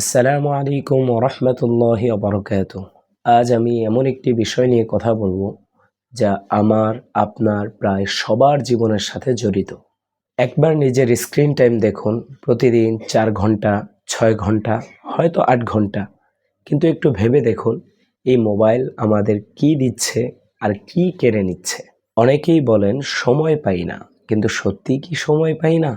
আসসালামু আলাইকুম ওরহমতুল্লাহি ওবরকাতুহ। আজ আমি এমন একটি বিষয় নিয়ে কথা বলবো যা আমার আপনার প্রায় সবার জীবনের সাথে জড়িত। একবার নিজের স্ক্রিন টাইম দেখুন, প্রতিদিন 4 ঘন্টা, 6 ঘন্টা, হয়তো 8 ঘন্টা। কিন্তু একটু ভেবে দেখুন, এই মোবাইল আমাদের কি দিচ্ছে আর কি কেড়ে নিচ্ছে। অনেকেই বলেন সময় পাই না, কিন্তু সত্যি কি সময় পাই না,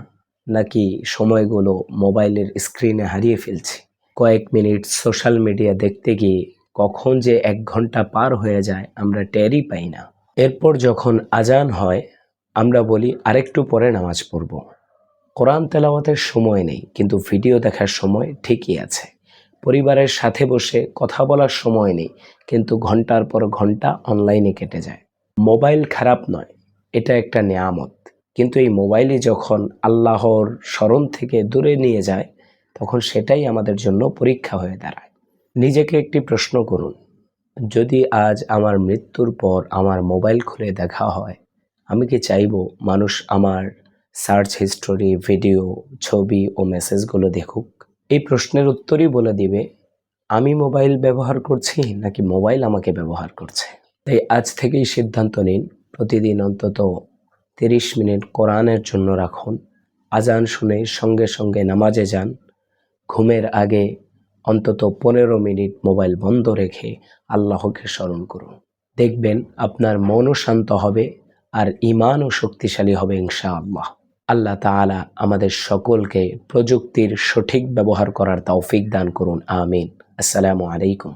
নাকি সময়গুলো মোবাইলের স্ক্রিনে হারিয়ে ফেলছি? কয়েক মিনিট সোশ্যাল মিডিয়া দেখতে গিয়ে কখন যে 1 ঘন্টা পার হয়ে যায় আমরা টেরই পাই না। এরপর যখন আজান হয় আমরা বলি আরেকটু পরে নামাজ পড়ব। কোরআন তেলাওয়াতের সময় নেই, কিন্তু ভিডিও দেখার সময় ঠিকই আছে। পরিবারের সাথে বসে কথা বলার সময় নেই, কিন্তু ঘন্টার পর ঘন্টা অনলাইনে কেটে যায়। মোবাইল খারাপ নয়, এটা একটা নেয়ামত। কিন্তু এই মোবাইলই যখন আল্লাহর স্মরণ থেকে দূরে নিয়ে যায়, তখন সেটাই আমাদের জন্য পরীক্ষা হয়ে দাঁড়ায়। নিজেকে একটি প্রশ্ন করুন, যদি আজ আমার মৃত্যুর পর আমার মোবাইল খুলে দেখা হয়, আমি কি চাইবো মানুষ আমার সার্চ হিস্টোরি, ভিডিও, ছবি ও মেসেজগুলো দেখুক? এই প্রশ্নের উত্তরই বলে দিবে আমি মোবাইল ব্যবহার করছি নাকি মোবাইল আমাকে ব্যবহার করছে। তাই আজ থেকেই সিদ্ধান্ত নিন, প্রতিদিন অন্তত 30 মিনিট কোরআনের জন্য রাখুন। আজান শুনে সঙ্গে সঙ্গে নামাজে যান। ঘুমের আগে অন্তত 15 মিনিট মোবাইল বন্ধ রেখে আল্লাহকে স্মরণ করুন। দেখবেন আপনার মনও শান্ত হবে আর ঈমানও শক্তিশালী হবে ইনশাআল্লাহ। আল্লাহ তাআলা আমাদের সকলকে প্রযুক্তির সঠিক ব্যবহার করার তৌফিক দান করুন। আমিন। আসসালামু আলাইকুম।